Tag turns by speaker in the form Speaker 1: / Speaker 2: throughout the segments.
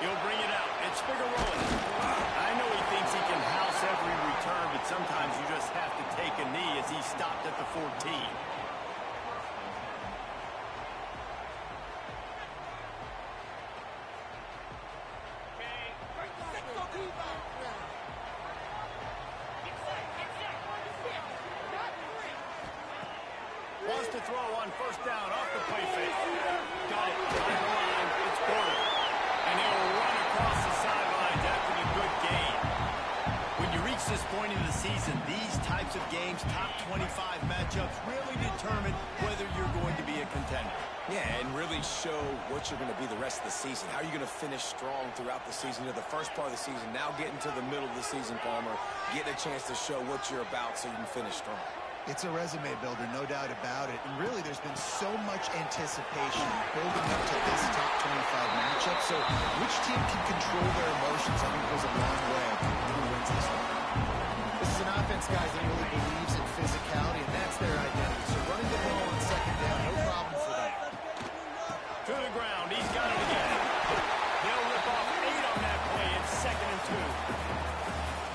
Speaker 1: He'll bring it out. It's Figueroa. I know he thinks he can house every return, but sometimes you just have to take a knee as he stopped at the 14. Wants to throw on first down off the play fake. Got it. On the line. It's Porter. And he'll run across the sidelines after the good gain. When you reach this point in the season, these types of games, top 25 matchups, really determine whether you're going to be a contender.
Speaker 2: Yeah, and really show what you're going to be the rest of the season. How are you going to finish strong throughout the season? You're the first part of the season, now getting to the middle of the season, Palmer. Getting a chance to show what you're about so you can finish strong.
Speaker 3: It's a resume builder, no doubt about it. And really, there's been so much anticipation building up to this top 25 matchup. So which team can control their emotions, I think, goes a long way on who wins this one. This is an offense, guys, that really believes in physicality, and that's their identity. So running the ball on second down, no problem for them.
Speaker 1: To the ground. He's got it again. They'll rip off 8 on that play. It's 2nd and 2.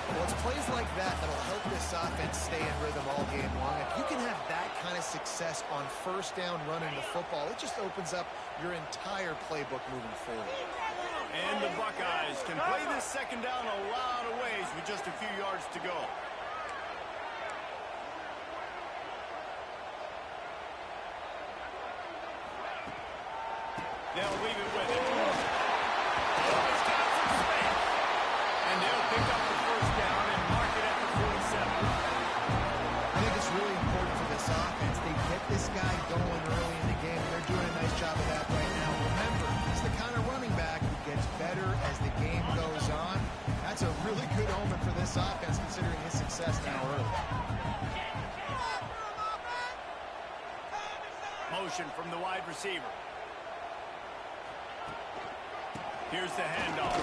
Speaker 3: Well, it's plays like that that'll help this offense stay in rhythm all game long. If you can have that kind of success on first down running the football, it just opens up your entire playbook moving forward.
Speaker 1: And the Buckeyes can play this second down a lot of ways with just a few yards to go. They'll leave it with it. Always got some space. And they'll pick up the first down and mark it at the 47.
Speaker 3: I think it's really important for this offense. They get this guy going early in the game, and they're doing a nice job of that right now. Remember, he's the kind of running back who gets better as the game goes on. That's a really good omen for this offense, considering his success now early.
Speaker 1: Motion from the wide receiver. Here's the handoff.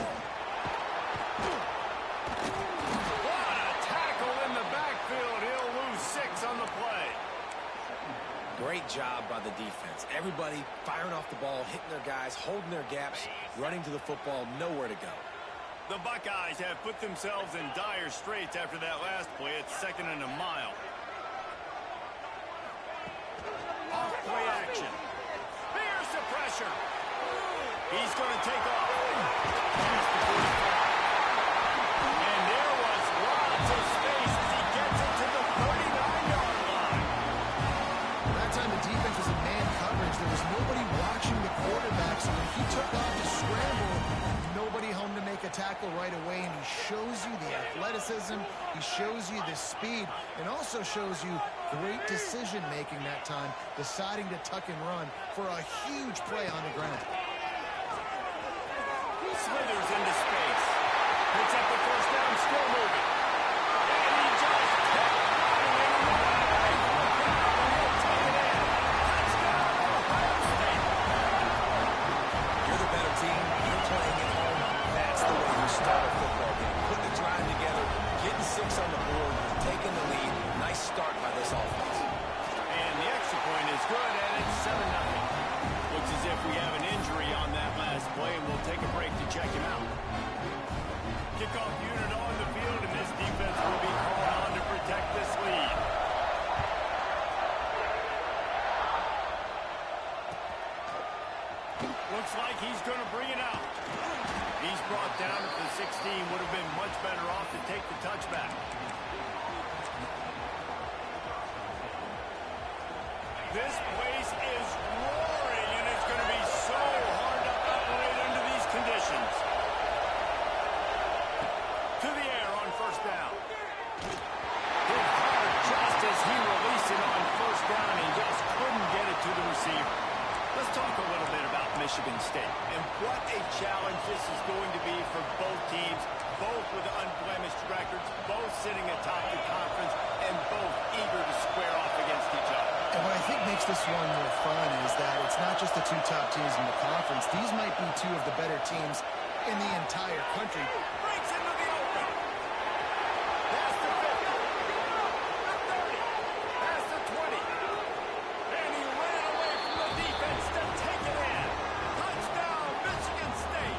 Speaker 1: What a tackle in the backfield. He'll lose 6 on the play.
Speaker 2: Great job by the defense. Everybody firing off the ball, hitting their guys, holding their gaps, running to the football, nowhere to go.
Speaker 1: The Buckeyes have put themselves in dire straits after that last play. It's 2nd and a mile. Off play action. Here's the pressure. He's going to take off. Here's the 45. And there was lots of space as he gets it to the 39-yard line.
Speaker 3: That time the defense was in man coverage. There was nobody watching the quarterback, so when he took off to scramble, nobody home to make a tackle right away, and he shows you the athleticism, he shows you the speed, and also shows you great decision-making that time, deciding to tuck and run for a huge play on the ground.
Speaker 1: Slithers into space. Picks up the first down, still moving. And he just kept running and running. He'll take it in. Touchdown, Ohio State.
Speaker 2: You're the better team. You're playing at home. That's the way you start a football game. Putting the drive together, getting 6 on the board, taking the lead. Nice start by this offense.
Speaker 1: And the extra point is good, and it's 7-0. Looks as if we have an injury on that last play, and we'll take a break to check him out. Kickoff unit on the field, and this defense will be called on to protect this lead. Looks like he's going to bring it out. He's brought down at the 16. Would have been much better off to take the touchback. This place is roaring, and it's going to be so hard to operate under these conditions. To the air on first down. Hit hard just as he released it on first down. He just couldn't get it to the receiver. Let's talk a little bit about Michigan State and what a challenge this is going to be for both teams, both with unblemished records, both sitting atop the conference, and both eager to square off against each other.
Speaker 3: And what I think makes this one more fun is that it's not just the 2 top teams in the conference. These might be 2 of the better teams in the entire country.
Speaker 1: Breaks into the open. Past the 50. The 30. Past the 20. And he ran away from the defense to take it in. Touchdown, Michigan State.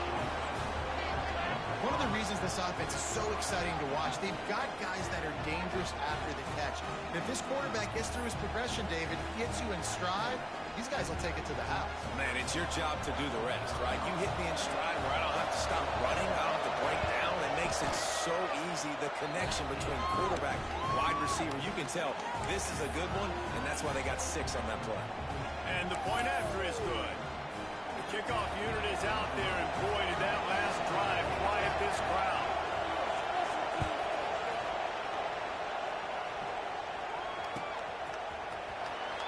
Speaker 3: this offense is so exciting to watch. They've got guys that are dangerous after the catch. And if this quarterback gets through his progression, David, gets you in stride, these guys will take it to the house.
Speaker 2: Man, it's your job to do the rest, right? You hit me in stride where I don't have to stop running. I don't have to break down. It makes it so easy. The connection between quarterback, wide receiver, you can tell this is a good one, and that's why they got 6 on that play.
Speaker 1: And the point after is good. The kickoff unit is out there, and boy, did that last drive quiet this crowd.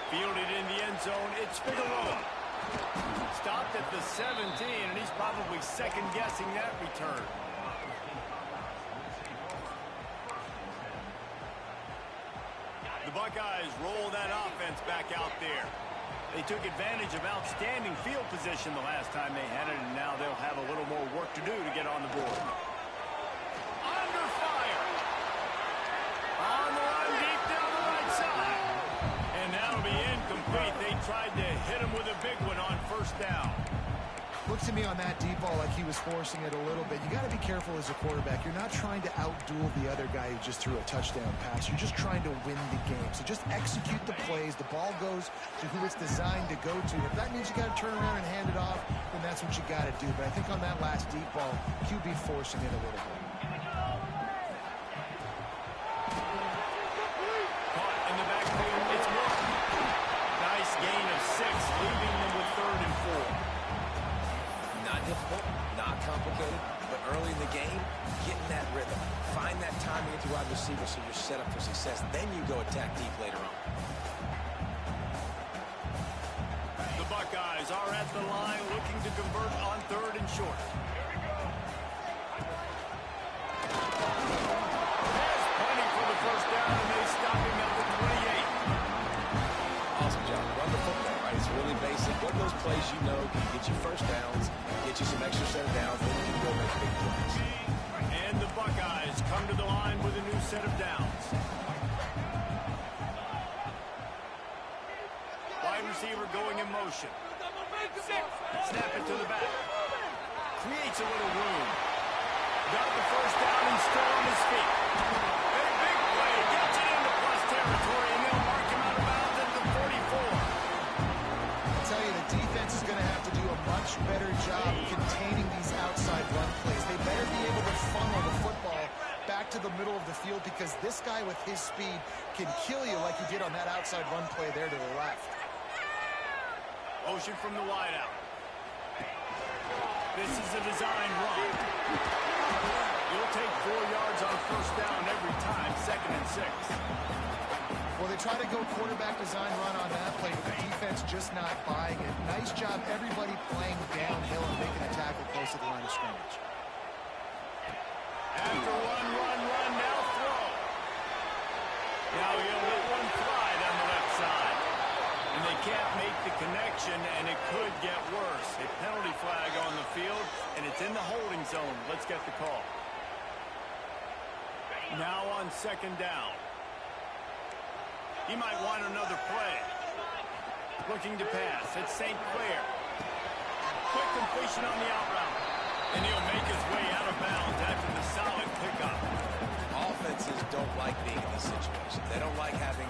Speaker 1: Fielded in the end zone, it's Figueroa. Stopped at the 17, and he's probably second-guessing that return. The Buckeyes roll that offense back out there. They took advantage of outstanding field position the last time they had it, and now they'll have a little more work to do to get on the board. Under fire. On the run deep down the right side. And that'll be incomplete. They tried to hit him with a big one on first down.
Speaker 3: Looked to me on that deep ball like he was forcing it a little bit. You got to be careful as a quarterback. You're not trying to outduel the other guy who just threw a touchdown pass. You're just trying to win the game. So just execute the plays. The ball goes to who it's designed to go to. If that means you got to turn around and hand it off, then that's what you got to do. But I think on that last deep ball, QB forcing it a little bit.
Speaker 1: Caught in the backfield. It's one. Nice gain of 6, leaving them with 3rd and 4.
Speaker 2: Not difficult, not complicated, but early in the game, get in that rhythm. Find that timing at the wide receiver so you're set up for success. Then you go attack deep later on.
Speaker 1: The Buckeyes are at the line looking to convert on 3rd and short. There's plenty for the first down, and they stop him at the 28.
Speaker 2: Awesome job. Run the football, right? It's really basic. What those plays you know can get you first downs, get you some extra set of downs, then you can go make big plays.
Speaker 1: And the Buckeyes come to the line with a new set of downs. Wide receiver going in motion. Snap it to the back. Creates a little room. Got the first down and still on his feet. A big play. Gets it into plus territory, and they'll mark him out of bounds at the 44.
Speaker 3: I'll tell you, the defense is going to have to do a much better job containing these outside run plays. They better be able to funnel the football back to the middle of the field, because this guy with his speed can kill you like he did on that outside run play there to the left.
Speaker 1: Motion from the wideout. This is a design run. You'll take 4 yards on first down every time, 2nd and 6.
Speaker 3: Well, they try to go quarterback design run on that play, but the defense just not buying it. Nice job, everybody playing downhill and making a tackle close to the line of scrimmage.
Speaker 1: After one run, now throw. Now he'll let one fly down the left side. And they can't make the connection, and it could get worse. A penalty flag on the field, and it's in the holding zone. Let's get the call. Now on 2nd down. He might want another play. Looking to pass. It's St. Clair. Quick completion on the out route. And he'll make his way out of bounds after the solid pickup.
Speaker 2: Offenses don't like being in this situation. They don't like having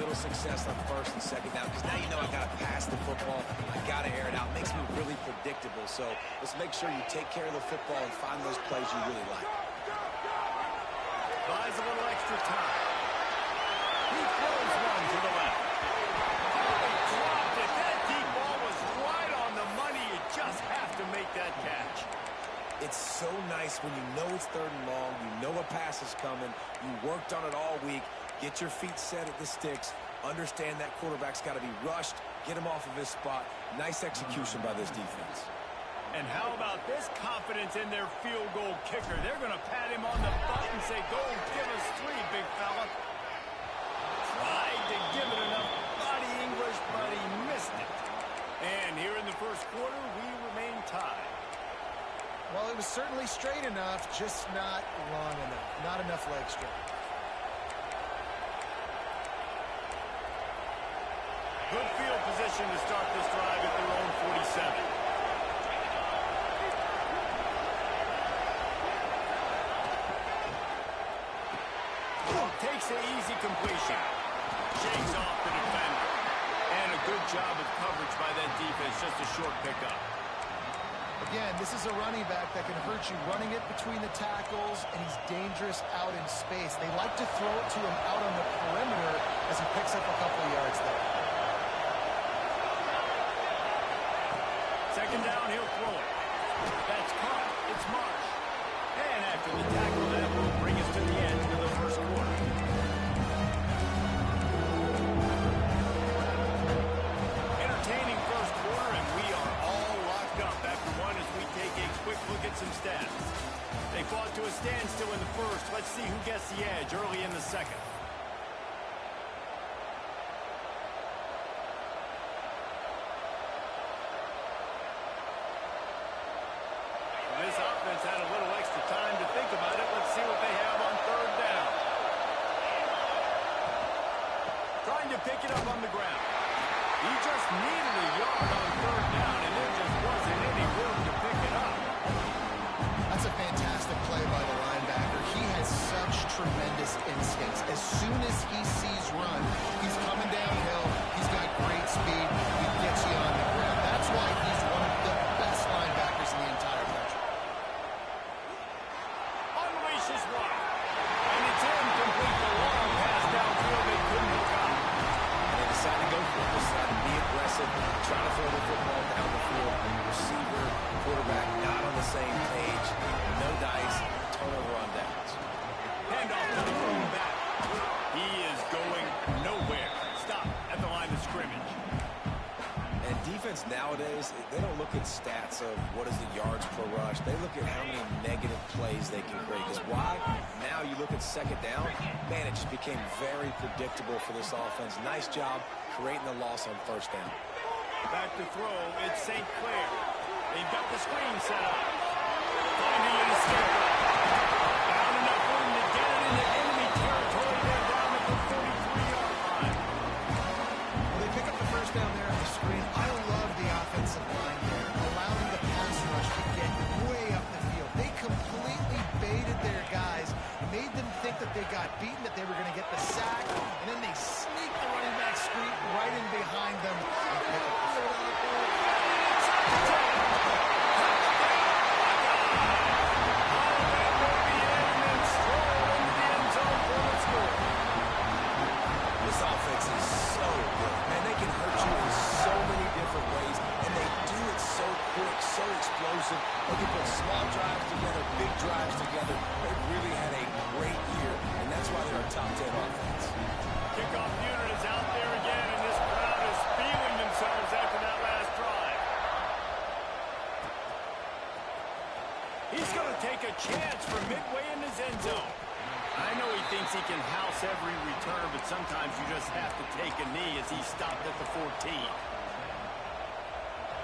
Speaker 2: little success on 1st and 2nd down, because now you know I got to pass the football. I got to air it out. It makes me really predictable. So let's make sure you take care of the football and find those plays you really like.
Speaker 1: Buys a little extra time. He throws one to the left. Oh, he dropped it. That deep ball was right on the money. You just have to make that catch.
Speaker 2: It's so nice when you know it's 3rd and long, you know a pass is coming, you worked on it all week, get your feet set at the sticks, understand that quarterback's got to be rushed, get him off of his spot. Nice execution by this defense.
Speaker 1: And how about this confidence in their field goal kicker? They're going to pat him on the butt and say, go give us 3, big fella. Tried to give it enough body English, but he missed it. And here in the first quarter, we remain tied.
Speaker 3: Well, it was certainly straight enough, just not long enough. Not enough leg strength.
Speaker 1: Good field position to start this drive at their own 47. makes the easy completion. Shakes off the defender. And a good job of coverage by that defense. Just a short pickup.
Speaker 3: Again, this is a running back that can hurt you running it between the tackles, and he's dangerous out in space. They like to throw it to him out on the perimeter as he picks up a couple of yards there.
Speaker 1: Second down, he'll throw it. That's caught. It's Marsh. And after the tackle, that will bring us to the end of the first quarter. Entertaining first quarter, and we are all locked up after one as we take a quick look at some stats. They fought to a standstill in the first. Let's see who gets the edge early in the second. This offense had a little extra time to think about it. Let's see what they have on third down. Trying to pick it up on the ground. He just needed a yard on third down, and there just wasn't any room to pick it up.
Speaker 3: That's a fantastic play by the linebacker. He has such tremendous instincts. As soon as he sees run, he's coming downhill. He's got great speed. He gets you on the ground. That's why he's one of the best linebackers in the entire country.
Speaker 1: Unleashes one. And it's incomplete. The long pass downfield. They couldn't hook up.
Speaker 2: And they decide to go for it. Decide to be aggressive, try to throw the football down the field. Receiver, quarterback, not on the same page. No dice. Turnover on downs.
Speaker 1: Handoff to the running back. He is going nowhere. Stop at the line of scrimmage.
Speaker 2: And defense nowadays, they don't look at stats of what is the yards per rush. They look at how many negative plays they can create. Because why? Now you look at second down, man, it just became very predictable for this offense. Nice job creating the loss on first down.
Speaker 1: Back to throw, it's St. Clair. They've got the screen set up. Finding in a step up. Found enough room to get it into enemy territory. They're down at the 33-yard line.
Speaker 3: Well, they pick up the first down there on the screen. I love the offensive line there, allowing the pass rush to get way up the field. They completely baited their guys, made them think that they got beaten, that they were going to get the sack, and then they sneak the running back screen right in behind them and pick up the field.
Speaker 2: This offense is so good. Man, they can hurt you in so many different ways, and they do it so quick, so explosive. They can put small drives together, big drives together. They've really had a great year, and that's why they're a top 10 offense.
Speaker 1: Kickoff unit is out there again, and this crowd is feeling themselves after that last drive. He's going to take a chance from midway in his end zone. I know he thinks he can house every return, but sometimes you just have to take a knee as he stopped at the 14.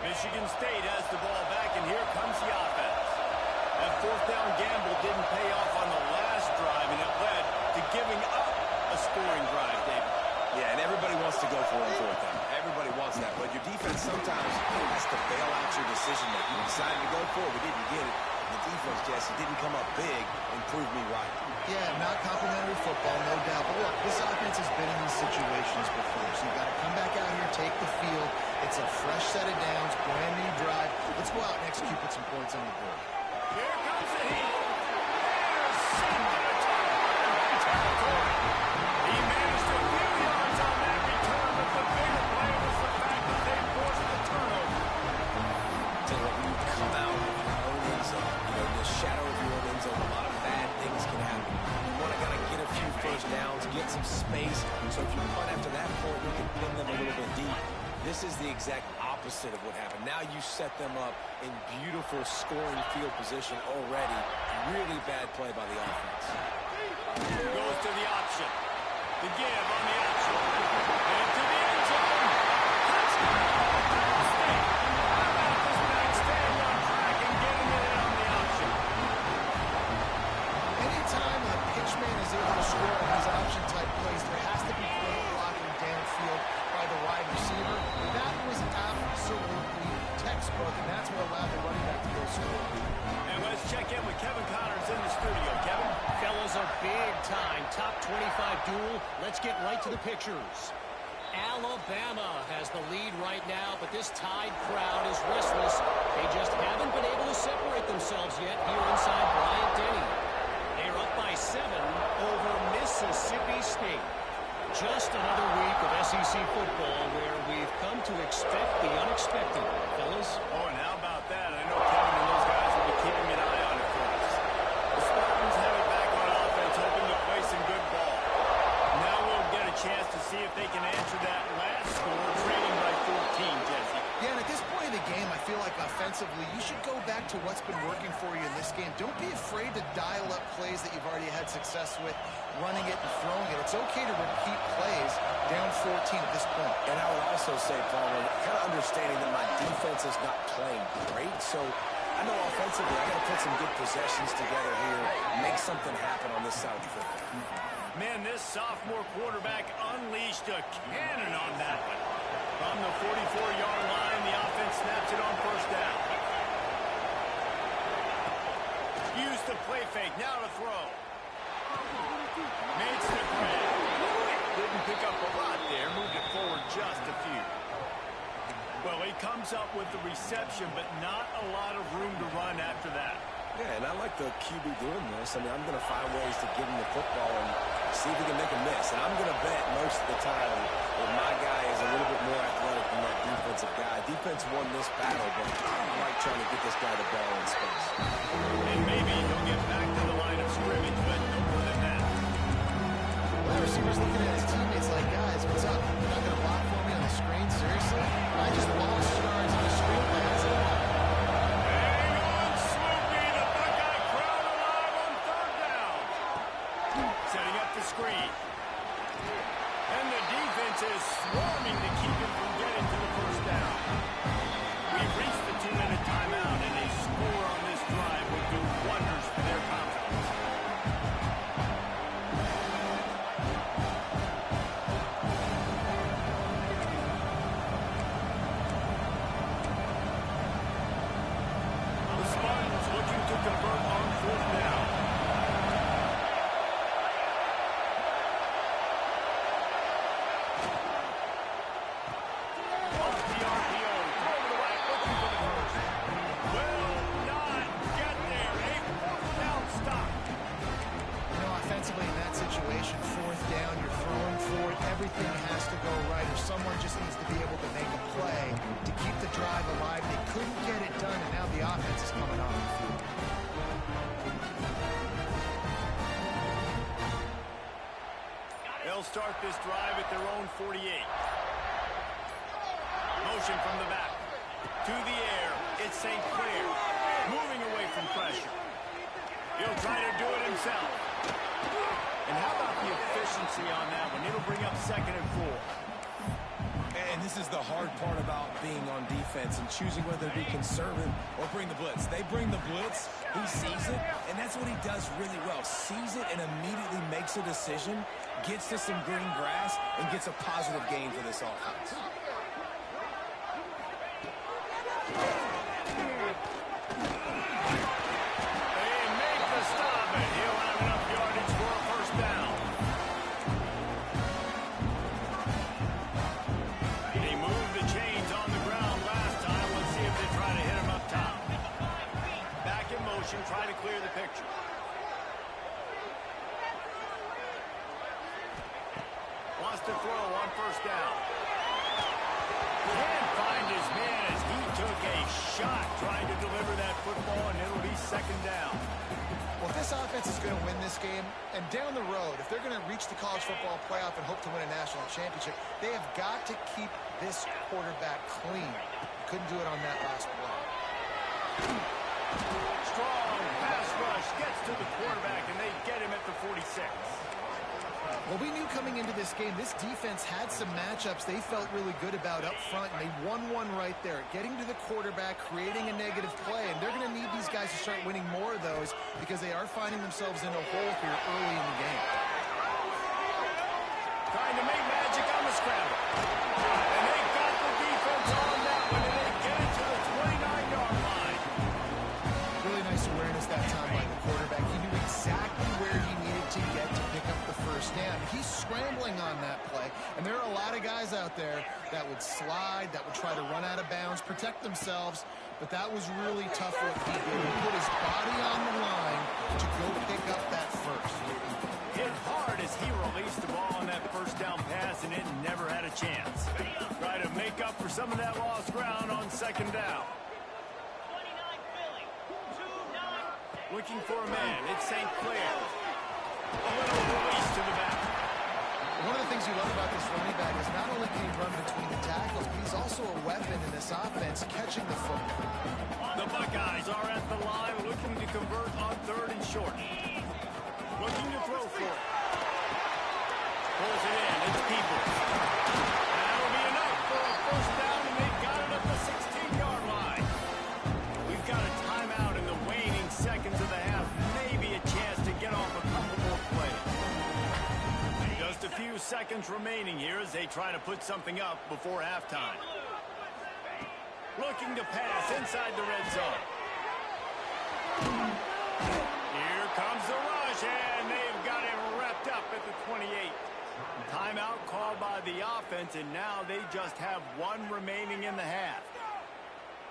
Speaker 1: Michigan State has the ball back, and here comes the offense. That fourth down gamble didn't pay off on the last drive, and it led to giving up a scoring drive, David.
Speaker 2: Yeah, and everybody wants to go for it on fourth down. Everybody wants that, but your defense sometimes has to bail out your decision-making. You decided to go for it, we didn't get it. The defense, Jesse, didn't come up big and prove me right.
Speaker 3: Yeah, not complimentary football, no doubt. But look, this offense has been in these situations before, so you've got to come back out here, take the field. It's a fresh set of downs, brand new drive. Let's go out and execute, put some points on the board.
Speaker 1: Here comes the heat. Intercepted a target. Territory. He managed a few yards on that return, but the bigger play was the fact that they forced the turnover.
Speaker 2: Tell you what, when you come out of your own end zone, in the shadow of your own end zone, a lot of bad things can happen. You want to kind of get a few first downs, get some space, so if you punt after that point, you can pin them a little bit deep. This is the exact opposite of what happened. Now you set them up in beautiful scoring field position already. Really bad play by the offense.
Speaker 1: Goes to the option. The give on the option. And to the end zone. Touchdown, Ohio State. How about this back staying on track and getting it in on the option?
Speaker 3: Anytime a pitchman is able to score on these option-type plays, there has to be great blocking downfield by the wide receiver. That was absolutely textbook, and that's what allowed the running back to go
Speaker 2: score.
Speaker 1: And let's check in with Kevin Connors in the studio. Kevin?
Speaker 4: Fellas, a big-time top 25 duel. Let's get right to the pictures. Alabama has the lead right now, but this Tide crowd is restless. They just haven't been able to separate themselves yet here inside Bryant-Denny. They're up by 7 over Mississippi State. Just another week of SEC football where we've come to expect the unexpected, fellas.
Speaker 1: Oh, and how about that? I know Kevin and those guys will be keeping an eye on it for us. The Spartans have it back on offense, hoping to play some good ball. Now we'll get a chance to see if they can answer that last score, trailing by 14, Jesse.
Speaker 3: Yeah, and at this point in the game, I feel like offensively, you should go back to what's been working for you in this game. Don't be afraid to dial up plays that you've already had success with, running it and throwing it. It's okay to repeat plays down 14 at this point.
Speaker 2: And I would also say, Palmer, kind of understanding that my defense is not playing great, so I know offensively I got to put some good possessions together here, make something happen on this side of the football.
Speaker 1: Man, this sophomore quarterback unleashed a cannon on that one. From the 44-yard line, the offense snaps it on first down. Used the play fake, now to throw. Makes the grab. Didn't pick up a lot there, moved it forward just a few. Well, he comes up with the reception, but not a lot of room to run after that.
Speaker 2: Yeah, and I like the QB doing this. I mean, I'm going to find ways to give him the football and see if he can make a miss. And I'm going to bet most of the time that my guy is a little bit more athletic than that defensive guy. Defense won this battle, but I like trying to get this guy the ball in space.
Speaker 1: And maybe he'll get back to the line of scrimmage, but no more than that.
Speaker 3: The receiver's looking at his teammates like, guys, what's up? You're not going to block for me on the screen? Seriously? I just lost yards on the screen pass.
Speaker 1: Hang on, Snoopy. The Buckeye crowd alive on third down. Setting up the screen. And the defense is swarming to keep him from getting to the first down. We've reached the 2-minute timeout, and a score on this drive would do wonders for their confidence. The Spartans looking to convert on fourth down. Off the RPO, throw to the right, looking for the first. Will not get there. A fourth down stop.
Speaker 3: You know, offensively in that situation, fourth down, you're throwing for it. Everything has to go right, or someone just needs to be able to make a play to keep the drive alive. They couldn't get it done, and now the offense is coming on the field.
Speaker 1: They'll start this drive at their own 48. Motion from the back. To the air. It's St. Clair. Moving away from pressure. He'll try to do it himself. And how about the efficiency on that one? It'll bring up 2nd and 4.
Speaker 2: And this is the hard part about being on defense and choosing whether to be conservative or bring the blitz. They bring the blitz, he sees it, and that's what he does really well. Sees it and immediately makes a decision, gets to some green grass, and gets a positive gain for this offense.
Speaker 1: They make the stop, and he'll have enough yardage for a first down. He moved the chains on the ground last time. Let's see if they try to hit him up top. Back in motion, try to clear the picture. Wants to throw on first down. Can't find his man as he took a shot trying to deliver that football, and it'll be 2nd down.
Speaker 3: Well, if this offense is going to win this game, and down the road, if they're going to reach the college football playoff and hope to win a national championship, they have got to keep this quarterback clean. Couldn't do it on that last play.
Speaker 1: Strong pass rush gets to the quarterback, and they get him at the 46.
Speaker 3: Well, we knew coming into this game, this defense had some matchups they felt really good about up front, and they won one right there. Getting to the quarterback, creating a negative play, and they're going to need these guys to start winning more of those because they are finding themselves in a hole here early in the game.
Speaker 1: Trying to make magic on the scramble. And they got the defense on that one, and they get it to the 29-yard line.
Speaker 3: out there that would slide, that would try to run out of bounds, protect themselves, but that was really tough what he did. He put his body on the line to go pick up that first.
Speaker 1: Hit hard as he released the ball on that first down pass, and it never had a chance. Try to make up for some of that lost ground on second down. Looking for a man. It's St. Clair. A little release to the back.
Speaker 3: One of the things you love about this running back is not only can he run between the tackles, but he's also a weapon in this offense, catching the football.
Speaker 1: The Buckeyes are at the line looking to convert on 3rd and short. Looking to throw for it. Pulls it in. It's Peoples. That'll be enough for a first down, and they've got it at the 16-yard line. We've got a timeout in the waning seconds of the half. Maybe a chance to get off a couple more plays. Just a few seconds remaining here as they try to put something up before halftime. Looking to pass inside the red zone. Here comes the rush, and they've got it wrapped up at the 28. Timeout called by the offense, and now they just have one remaining in the half.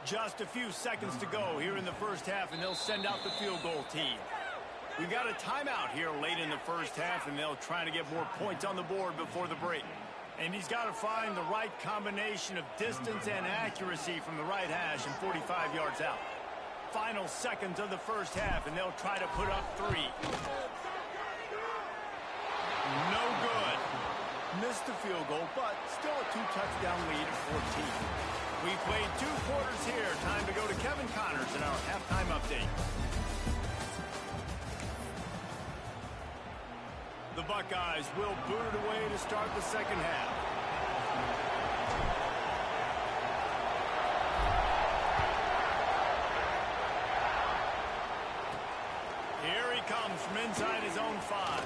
Speaker 1: Just a few seconds to go here in the first half, and they'll send out the field goal team. We've got a timeout here late in the first half, and they'll try to get more points on the board before the break. And he's got to find the right combination of distance and accuracy from the right hash and 45 yards out. Final seconds of the first half, and they'll try to put up 3. No good. Missed the field goal, but still a 2-touchdown lead at 14. We played 2 quarters here. Time to go to Kevin Connors in our halftime update. The Buckeyes will boot it away to start the second half. Here he comes from inside his own 5.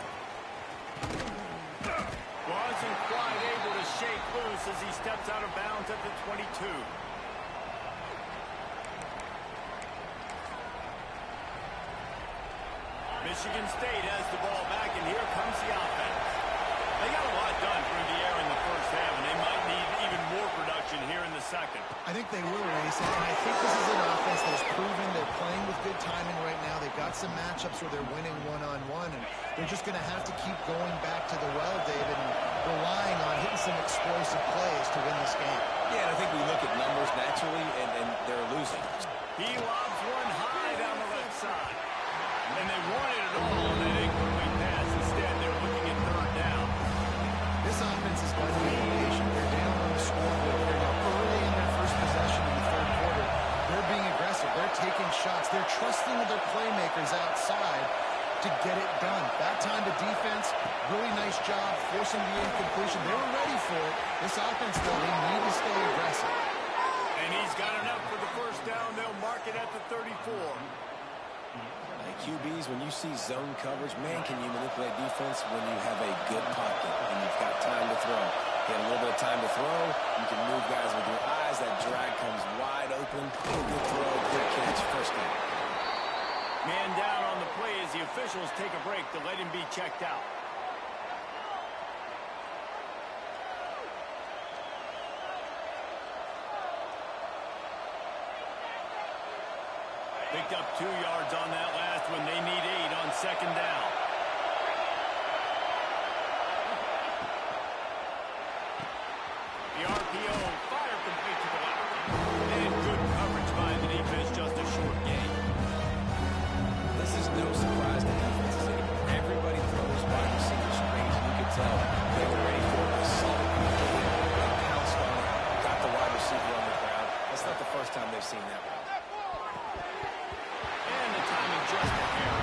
Speaker 1: Wasn't quite able to shake loose as he steps out of bounds at the 22. Michigan State has the ball back, and here comes the offense. They got a lot done through the air in the first half, and they might need even more production here in the second.
Speaker 3: I think they will, Race, and I think this is an offense that has proven they're playing with good timing right now. They've got some matchups where they're winning one-on-one, and they're just going to have to keep going back to the well, David, and relying on hitting some explosive plays to win this game.
Speaker 2: Yeah, and I think we look at numbers naturally, and they're losing.
Speaker 1: He lobs one high down the left side. And they wanted it all on that incomplete pass. Instead, they're looking at 3rd down.
Speaker 3: This offense is going to be patient. They're down on the scoreboard. They're now early in their first possession in the 3rd quarter. They're being aggressive. They're taking shots. They're trusting their playmakers outside to get it done. That time to defense, really nice job forcing the incompletion. They were ready for it. This offense, though, they need to stay aggressive.
Speaker 1: And he's got enough for the first down. They'll mark it at the 34.
Speaker 2: QBs, when you see zone coverage, man, can you manipulate defense when you have a good pocket and you've got time to throw. You have a little bit of time to throw. You can move guys with your eyes. That drag comes wide open. Good throw, good catch, first down.
Speaker 1: Man down on the play as the officials take a break to let him be checked out. Picked up 2 yards on that last one. They need 8 on second down. The RPO fire complete to the left. And good coverage by the defense, just a short gain.
Speaker 2: This is no surprise to defenses anymore. Everybody throws wide receiver screens. You could tell they were ready for it. They saw it quickly. They pounced on it. Got the wide receiver on the ground. That's not the first time they've seen that one.
Speaker 1: Just a hair.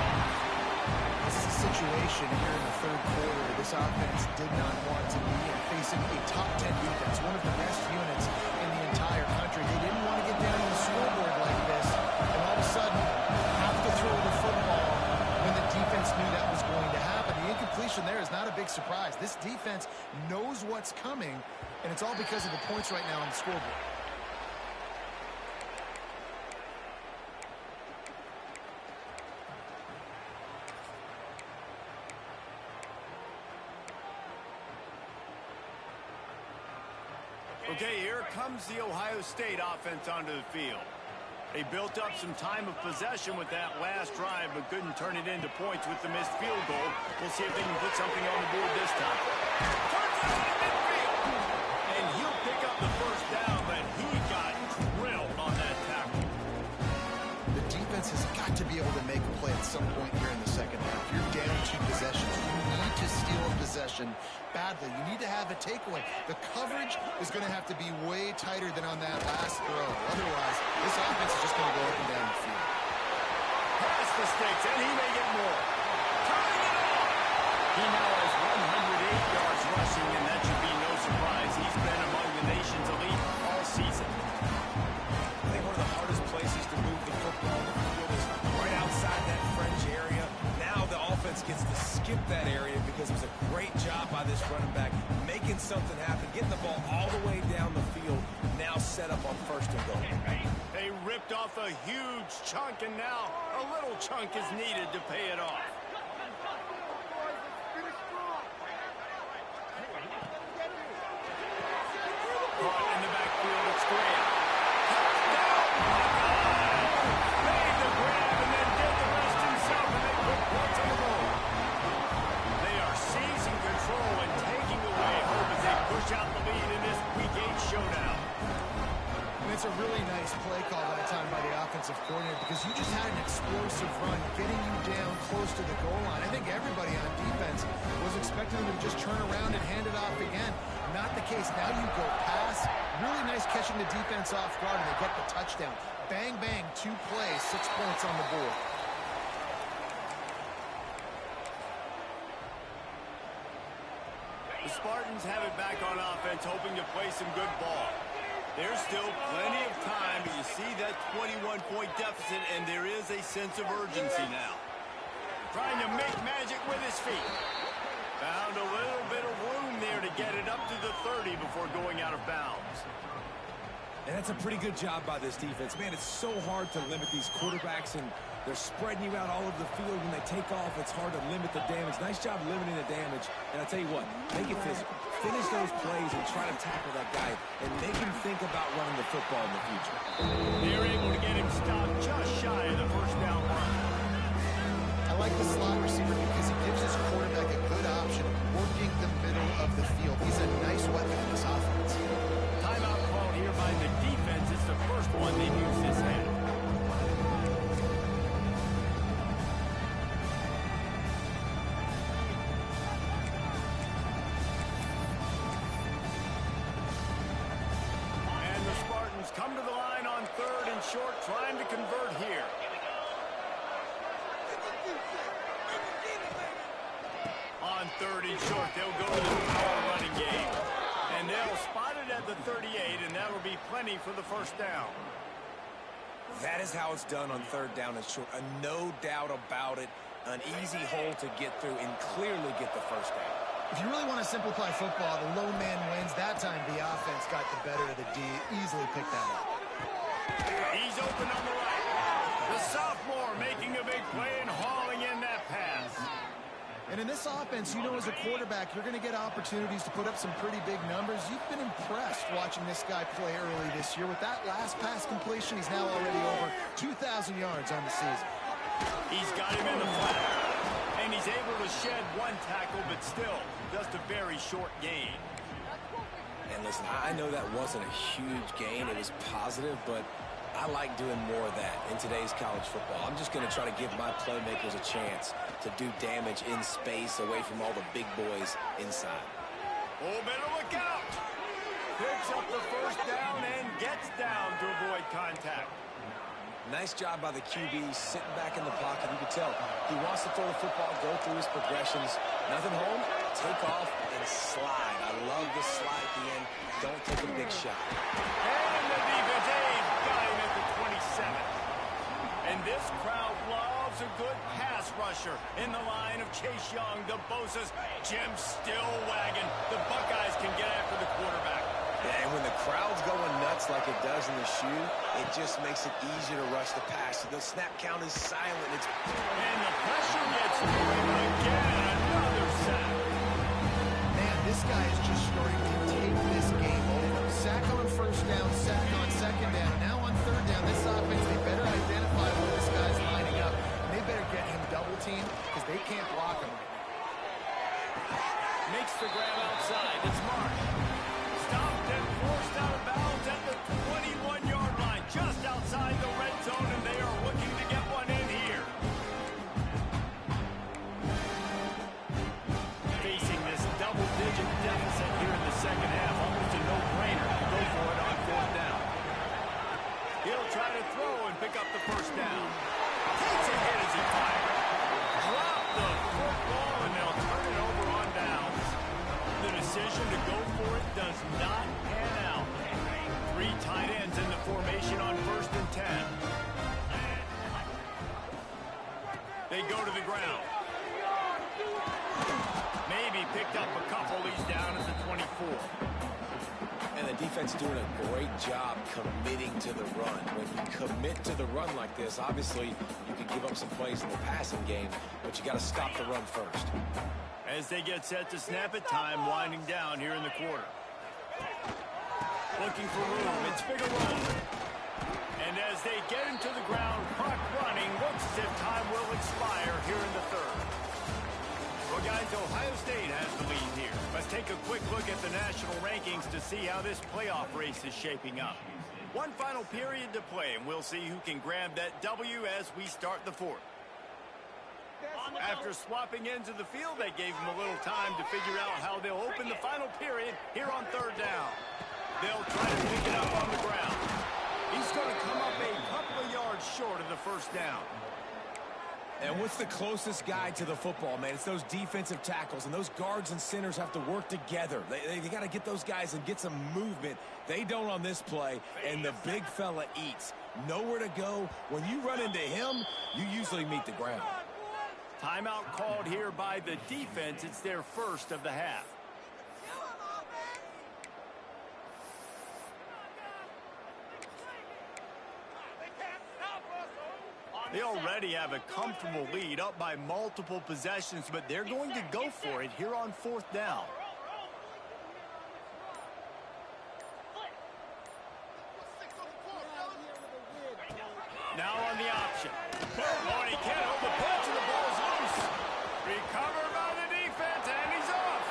Speaker 3: This is a situation here in the 3rd quarter. This offense did not want to be in, facing a top 10 defense, one of the best units in the entire country. They didn't want to get down on the scoreboard like this, and all of a sudden have to throw the football when the defense knew that was going to happen. The incompletion there is not a big surprise. This defense knows what's coming, and it's all because of the points right now on the scoreboard.
Speaker 1: Okay, here comes the Ohio State offense onto the field. They built up some time of possession with that last drive, but couldn't turn it into points with the missed field goal. We'll see if they can put something on the board this time. Turns it on midfield. And he'll pick up the first down, but he got drilled on that tackle.
Speaker 3: The defense has got to be able to make a play at some point here in the second half. You're down 2 possessions. You need to steal a possession badly. You need to have a takeaway. The coverage is going to have to be way tighter than on that last throw. Otherwise, this offense is just going to go up and down the field.
Speaker 1: Pass the sticks, and he may get more. Turning it on. He now has 108 yards rushing, and that should be no surprise. He's been among the nation's elite all season.
Speaker 2: I think one of the hardest places to move the football on the field is right outside that fringe area. Now the offense gets to skip that area because it was a great job by this running back making something happen, getting the ball all the way down the field, now set up on 1st and goal.
Speaker 1: They ripped off a huge chunk, and now a little chunk is needed to pay it off. Caught in the backfield, it's Graham. Made the grab and then did the rest himself, and they put points on the board. They are seizing control and taking away hope as they push out the lead in this Week 8 showdown.
Speaker 3: And it's a really nice play call that time by the offensive coordinator because you just had an explosive run getting you down close to the goal line. I think everybody on defense was expecting them to just turn around and hand it off again. Not the case. Now you go pass. Really nice catching the defense off guard, and they get the touchdown. Bang, bang, 2 plays, 6 points on the board.
Speaker 1: The Spartans have it back on offense, hoping to play some good ball. There's still plenty of time, but you see that 21-point deficit, and there is a sense of urgency now. Trying to make magic with his feet. Found a little bit of room there to get it up to the 30 before going out of bounds.
Speaker 2: And that's a pretty good job by this defense. Man, it's so hard to limit these quarterbacks, and they're spreading you out all over the field. When they take off, it's hard to limit the damage. Nice job limiting the damage. And I'll tell you what, make it physical. Finish those plays and try to tackle that guy and make him think about running the football in the future.
Speaker 1: They're able to get him stopped just shy of the first down line.
Speaker 3: I like the slot receiver because he gives his quarterback a good option working the middle of the field. He's a nice weapon in this offense.
Speaker 1: Timeout called here by the defense. It's the first one they've used this half. And the Spartans come to the line on 3rd and short, trying to convert here. On 3rd and short, they'll go to the power running game. And they'll spot it at the 38, and that'll be plenty for the first down.
Speaker 2: That is how it's done on 3rd down and short. No doubt about it. An easy hole to get through and clearly get the first down.
Speaker 3: If you really want to simplify football, the low man wins. That time the offense got the better of the D. Easily picked that up.
Speaker 1: He's open on the right. The sophomore making a big play and hauling in that pass.
Speaker 3: And in this offense, you know as a quarterback, you're going to get opportunities to put up some pretty big numbers. You've been impressed watching this guy play early this year. With that last pass completion, he's now already over 2,000 yards on the season.
Speaker 1: He's got him in the flat. And he's able to shed 1 tackle, but still just a very short gain.
Speaker 2: And listen, I know that wasn't a huge gain. It was positive, but I like doing more of that in today's college football. I'm just going to try to give my playmakers a chance to do damage in space away from all the big boys inside.
Speaker 1: Oh, better look out. Picks up the first down and gets down to avoid contact.
Speaker 2: Nice job by the QB sitting back in the pocket. You can tell he wants to throw the football, go through his progressions. Nothing home, take off, and slide. I love the slide at the end. Don't take a big shot.
Speaker 1: And the defense aid got him at the 27. And this crowd loves a good pass rusher in the line of Chase Young, the Bosa's, Jim still wagging. The Buckeyes can get after the quarterback.
Speaker 2: And when the crowd's going nuts like it does in the shoe, it just makes it easier to rush the pass. So the snap count is silent.
Speaker 1: And the pressure gets to him again. Another sack.
Speaker 3: Man, this guy is just starting to take this game over. Sack on first down, sack on second down. Now on third down, this offense, they better identify where this guy's lining up. And they better get him double teamed because they can't block him.
Speaker 1: Makes the grab outside. It's Mark. Stopped and forced out of bounds at the 21-yard line, just outside the red zone, and they are looking to get one in here. Facing this double-digit deficit here in the second half, almost a no-brainer to go for it on fourth down. He'll try to throw and pick up the first down. Takes a hit as he fires. Drop the football, and they'll turn it over on downs. The decision to go for it does not pan out. 3 tight ends in the formation on 1st and 10. They go to the ground. Maybe picked up a couple. He's down at the 24.
Speaker 2: And the defense doing a great job committing to the run. When you commit to the run like this, obviously you can give up some plays in the passing game, but you got to stop the run first.
Speaker 1: As they get set to snap it, time winding down here in the quarter. Looking for room, it's Figueroa. And as they get him to the ground, clock running, looks as if time will expire here in the third. Well, guys, Ohio State has the lead here. Let's take a quick look at the national rankings to see how this playoff race is shaping up. One final period to play, and we'll see who can grab that W as we start the fourth. After swapping ends of the field, they gave him a little time to figure out how they'll open the final period here on third down. They'll try to pick it up on the ground. He's going to come up a couple of yards short of the first down.
Speaker 2: And what's the closest guy to the football, man? It's those defensive tackles, and those guards and centers have to work together. They got to get those guys and get some movement. They don't on this play, and the big fella eats. Nowhere to go. When you run into him, you usually meet the ground.
Speaker 1: Timeout called here by the defense. It's their first of the half. They already have a comfortable lead, up by multiple possessions, but they're going to go for it here on fourth down. Now on the option. Oh, and he can't hold the punch, and the ball's loose. Recovered by the defense, and he's off.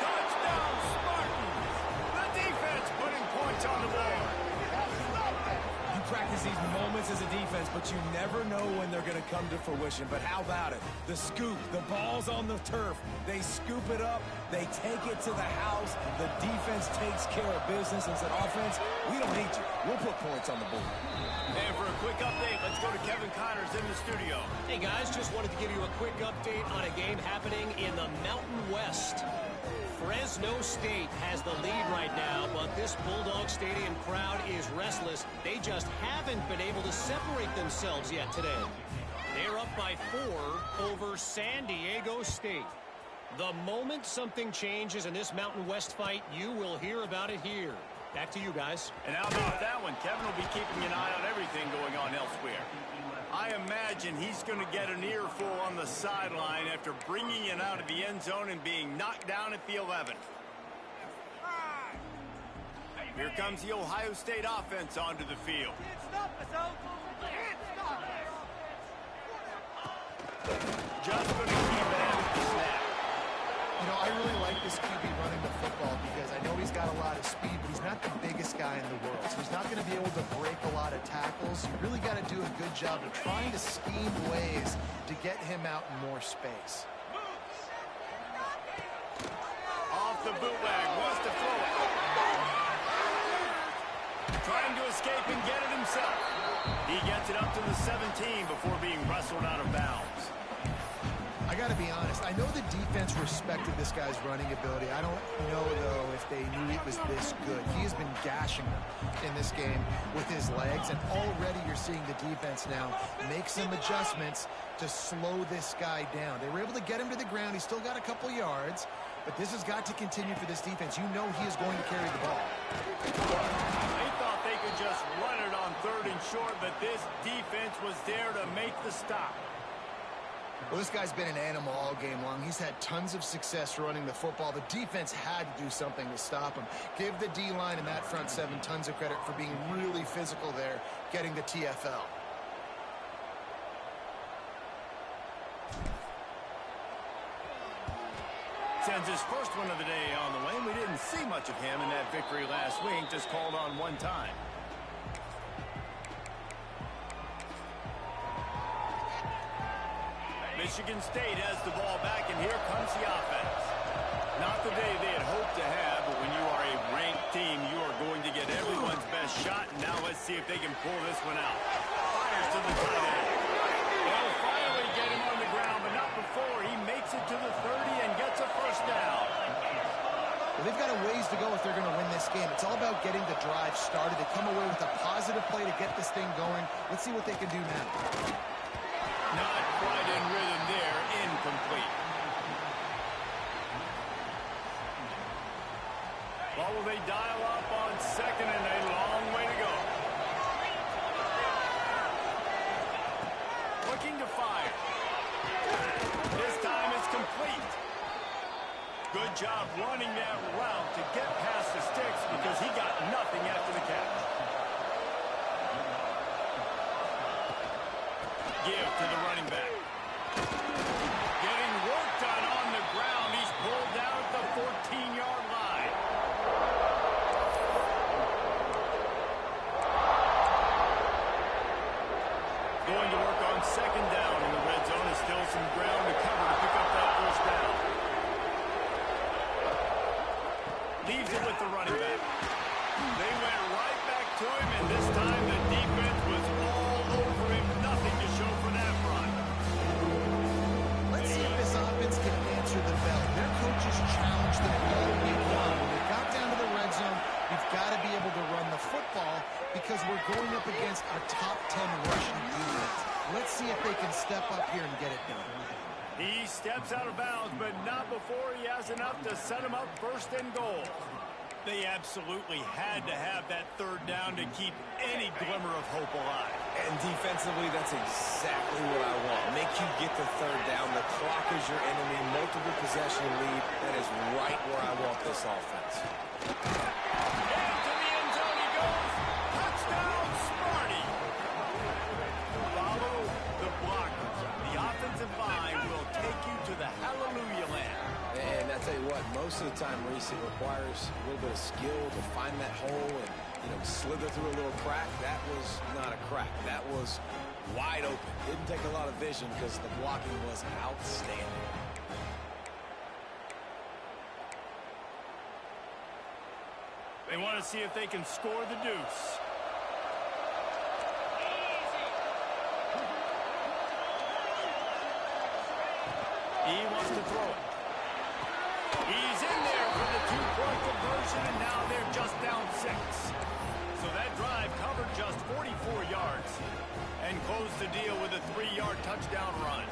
Speaker 1: Touchdown, Spartans. The defense putting points on the board.
Speaker 2: You practice these moments as a defense, but you never know when they're going to come to fruition. But how about it? The scoop, the ball's on the turf. They scoop it up. They take it to the house. The defense takes care of business and said, offense, we don't need you. We'll put points on the board.
Speaker 1: And for a quick update, let's go to Kevin Connors in the studio.
Speaker 4: Hey, guys, just wanted to give you a quick update on a game happening in the Mountain West. Fresno State has the lead right now, but this Bulldog Stadium crowd is restless. They just haven't been able to separate themselves yet today. They're up by 4 over San Diego State. The moment something changes in this Mountain West fight, you will hear about it here. Back to you guys.
Speaker 1: And how about that one? Kevin will be keeping an eye on everything going on elsewhere. I imagine he's going to get an earful on the sideline after bringing it out of the end zone and being knocked down at the 11. Here comes the Ohio State offense onto the field. Just going to keep it out of the snap.
Speaker 3: You know, I really like this QB running the football because I know he's got a lot of speed, but he's not the biggest guy in the world. So he's not going to be able to break a lot of tackles. You really got to do a good job of trying to scheme ways to get him out in more space.
Speaker 1: Off the bootleg, wants to throw it. Trying to escape and get it himself. He gets it up to the 17 before being wrestled out of bounds.
Speaker 3: I got to be honest. I know the defense respected this guy's running ability. I don't know, though, if they knew it was this good. He has been gashing them in this game with his legs, and already you're seeing the defense now make some adjustments to slow this guy down. They were able to get him to the ground. He's still got a couple yards, but this has got to continue for this defense. You know he is going to carry the ball.
Speaker 1: They thought they could just run it on 3rd and short, but this defense was there to make the stop.
Speaker 3: Well, this guy's been an animal all game long. He's had tons of success running the football. The defense had to do something to stop him. Give the D-line and that front seven tons of credit for being really physical there, getting the TFL.
Speaker 1: Sends his first one of the day on the lane. We didn't see much of him in that victory last week, just called on one time. Michigan State has the ball back, and here comes the offense. Not the day they had hoped to have, but when you are a ranked team, you are going to get everyone's best shot. And now let's see if they can pull this one out. Fires to the tight end. They'll finally get him on the ground, but not before. He makes it to the 30 and gets a first down.
Speaker 3: Well, they've got a ways to go if they're going to win this game. It's all about getting the drive started. They come away with a positive play to get this thing going. Let's see what they can do now.
Speaker 1: Not quite in rhythm there. Incomplete. Well, will they dial up on second and a long way to go? Looking to fire. This time it's complete. Good job running that route to get past the sticks because he got nothing after the catch. Give to the running back. Getting work done on the ground. He's pulled down at the 14-yard line. Going to work on second down in the red zone. Is still some ground to cover to pick up that first down. Leaves it with the running back. They went right back to him, and this time the defense was all over him. Nothing to show for that run.
Speaker 3: Let's see if this offense can answer the bell. Their coaches challenged them all week long. When they got down to the red zone, we've got to be able to run the football because we're going up against our top 10 rushing defense. Let's see if they can step up here and get it done.
Speaker 1: He steps out of bounds, but not before he has enough to set him up first and goal. They absolutely had to have that third down to keep any glimmer of hope alive.
Speaker 2: And defensively, that's exactly what I want. Make you get the third down. The clock is your enemy. Multiple possession lead. That is right where I want this offense.
Speaker 1: Into the end zone he goes. Touchdown, Smarty. Follow the blockers. The offensive line will take you to the hallelujah land.
Speaker 2: And I tell you what, most of the time, Reese, it requires a little bit of skill to find that hole and, slither through a little crack. That was not a crack. That was wide open. Didn't take a lot of vision because the blocking was outstanding.
Speaker 1: They want to see if they can score the deuce. He wants to throw it. He's in there for the two-point conversion, and now they're just down 6. So that drive covered just 44 yards and closed the deal with a 3-yard touchdown run.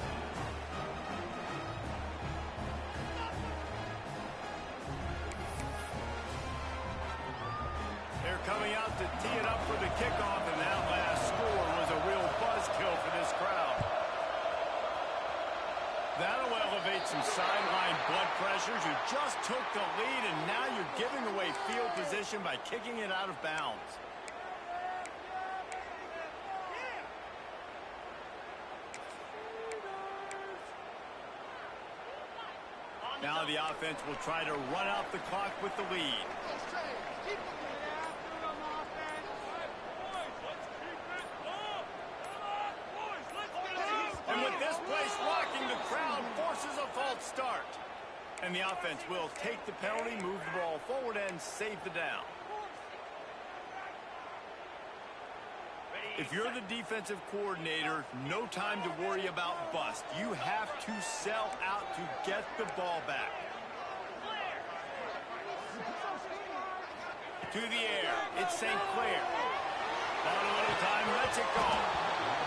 Speaker 1: They're coming out to tee it up for the kickoff, and that last score was a real buzzkill for this crowd. That'll elevate some sideline blood pressures. You just took the lead, and now you're giving away field position by kicking it out of bounds. Now the offense will try to run out the clock with the lead. And with this place rocking, the crowd forces a false start. And the offense will take the penalty, move the ball forward, and save the down. If you're the defensive coordinator, no time to worry about bust. You have to sell out to get the ball back. To the air, it's St. Clair. On a little time, lets it go.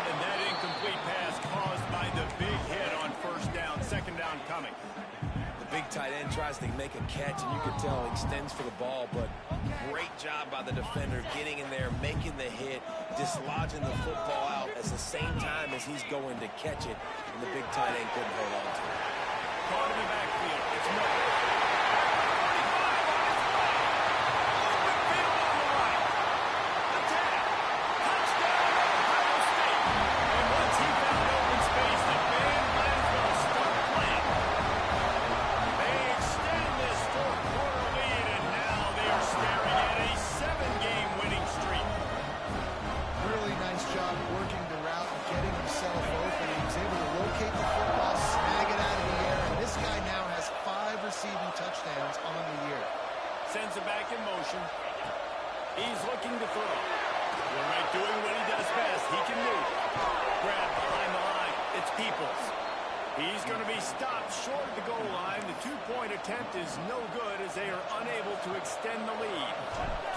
Speaker 1: And that incomplete pass caused by the big hit on first down, second down coming.
Speaker 2: The big tight end tries to make a catch, and you can tell he extends for the ball, but great job by the defender getting in there, making the hit, dislodging the football out as the same time as he's going to catch it, and the big tight end couldn't hold on to it.
Speaker 1: Caught in the backfield. It's Miller.
Speaker 3: Touchdowns on the year.
Speaker 1: Sends it back in motion. He's looking to throw. Quarterback doing what he does best. He can move. Grab behind the line. It's Peoples. He's going to be stopped short of the goal line. The two-point attempt is no good as they are unable to extend the lead.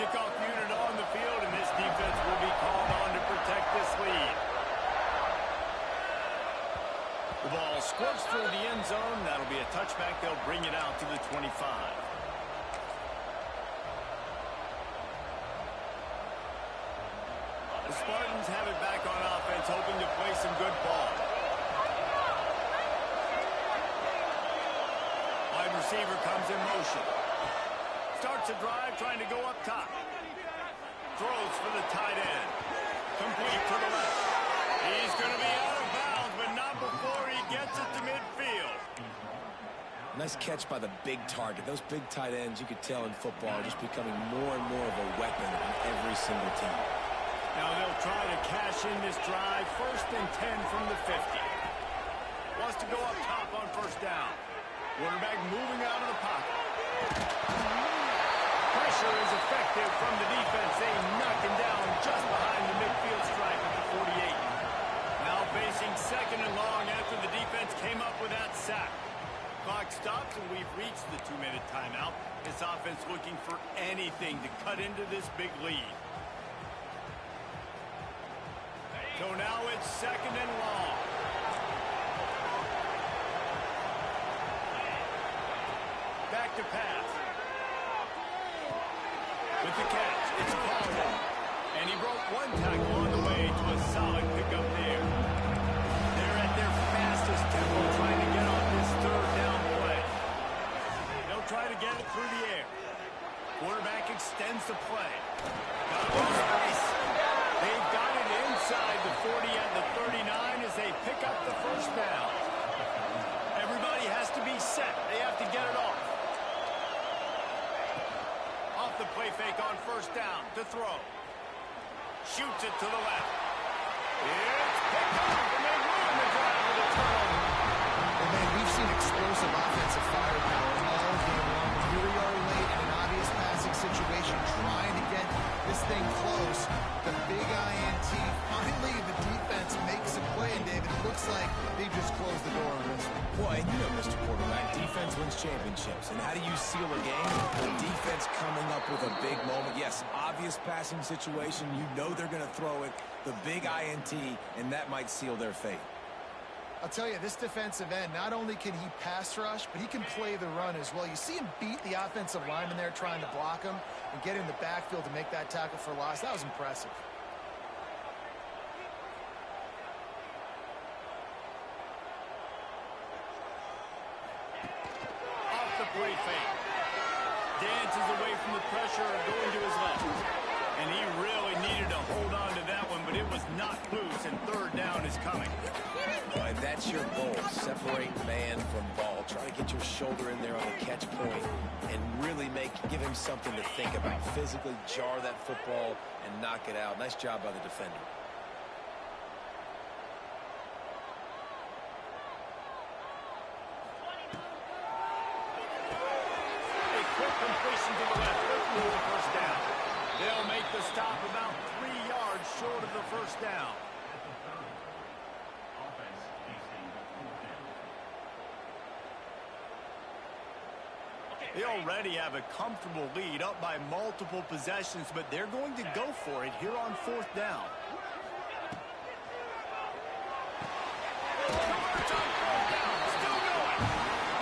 Speaker 1: Kickoff unit on the field, and this defense will be called on to protect this lead. The ball squirts through the end zone. That'll be a touchback. They'll bring it out to the 25. The Spartans have it back on offense, hoping to play some good ball. Wide receiver comes in motion. Starts a drive, trying to go up top. Throws for the tight end. Complete to the left. He's going to be out of bounds, but not before he gets it to midfield.
Speaker 2: Nice catch by the big target. Those big tight ends, you could tell in football, are just becoming more and more of a weapon on every single team.
Speaker 1: Now they'll try to cash in this drive. 1st and 10 from the 50. Wants to go up top on 1st down. Quarterback moving out of the pocket. Pressure is effective from the defense. They knock him down just behind the midfield stripe at the 48. Now facing 2nd and long after the defense came up with that sack. Clock stops and we've reached the 2-minute timeout. This offense looking for anything to cut into this big lead. So now it's 2nd and long. Back to pass. With the catch, it's Caldwell. And he broke one tackle on the way to a solid pickup there. They're at their fastest tempo trying to get on this 3rd down play. They'll try to get it through the air. Quarterback extends the play. Got a little space. They've got it inside the 40 at the 39 as they pick up the 1st down. Everybody has to be set. They have to get it off. Off the play fake on 1st down to throw. Shoots it to the left. It's picked up, and they ruin the drive with a turnover.
Speaker 3: And man, we've seen explosive offensive firepower all game long. Here we are late in an obvious passing situation, trying to get this thing close. The big INT. Finally, the defense makes a play, and David, it looks like they just closed the door on this one.
Speaker 2: Boy, and you know, Mr. Quarterback, defense wins championships. And how do you seal a game? The defense coming up with a big moment. Yes, obvious passing situation. You know they're going to throw it. The big INT, and that might seal their fate.
Speaker 3: I'll tell you, this defensive end, not only can he pass rush, but he can play the run as well. You see him beat the offensive lineman there trying to block him and get in the backfield to make that tackle for loss. That was impressive.
Speaker 1: Off the play fake. Dances away from the pressure and going to his left. And he really needed to hold on to that one, but it was not loose, and 3rd down is coming.
Speaker 2: Boy, that's your goal. Separate man from ball. Try to get your shoulder in there on the catch point and really give him something to think about. Physically jar that football and knock it out. Nice job by the defender.
Speaker 1: A quick completion to the left. For the 1st down. They'll make the stop about 3 yards short of the 1st down. They already have a comfortable lead up by multiple possessions, but they're going to go for it here on 4th down. Still going.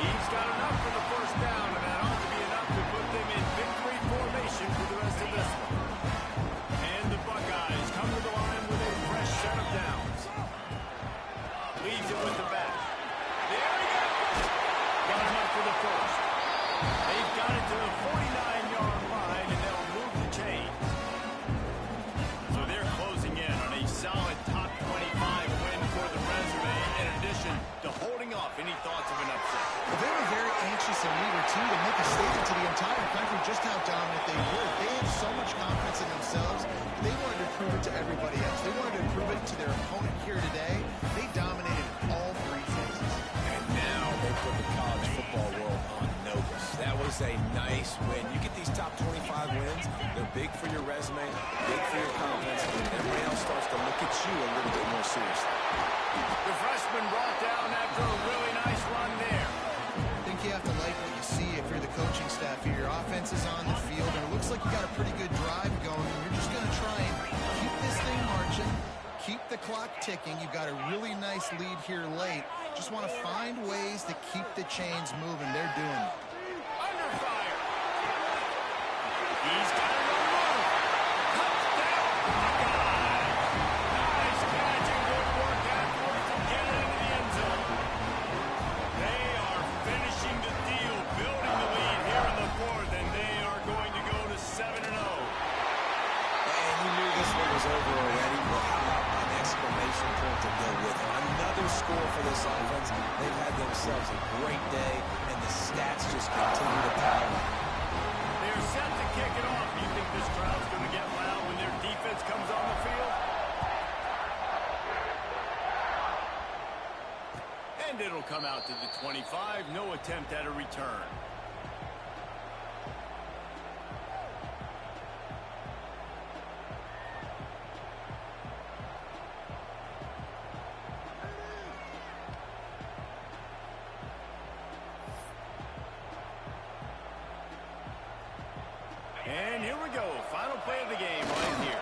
Speaker 1: He's got enough for the 1st down, and that ought to be enough to put them in victory formation for the rest of this one. And the Buckeyes come to the line with a fresh set of downs.
Speaker 3: clock ticking. You've got a really nice lead here late. Just want to find ways to keep the chains moving. They're doing it.
Speaker 1: Under fire. He's got it on move. Touchdown, Buckeye. Nice catch and good work afterwards to get it into the end zone. They are finishing the deal, building the lead here in the fourth, and they are going to go to 7-0.
Speaker 2: And you knew this one was over already, but how about an exclamation point to go with it? Another score for this offense. They've had themselves a great day, and the stats just continue to pile up.
Speaker 1: They're set to kick it off. Do you think this crowd's going to get loud when their defense comes on the field? And it'll come out to the 25. No attempt at a return. And here we go. Final play of the game right here.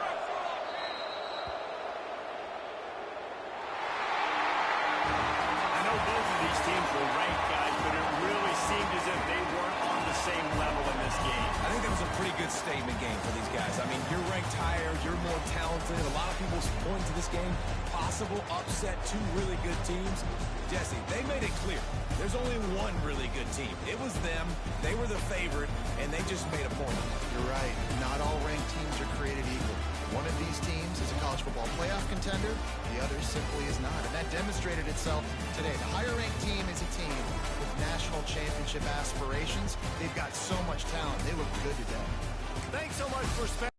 Speaker 1: I know both of these teams were ranked, guys, but it really seemed as if they weren't on the same level in this game.
Speaker 2: I think that was a pretty good statement game for these guys. I mean, you're ranked higher, you're more talented. A lot of people point to this game, possible upset, two really good teams. Jesse, they made it clear. There's only one really good team. It was them. They were the favorite, and they just made a point of it.
Speaker 3: You're right. Not all ranked teams are created equal. One of these teams is a college football playoff contender. The other simply is not. And that demonstrated itself today. The higher-ranked team is a team with national championship aspirations. They've got so much talent. They look good today.
Speaker 1: Thanks so much for spending.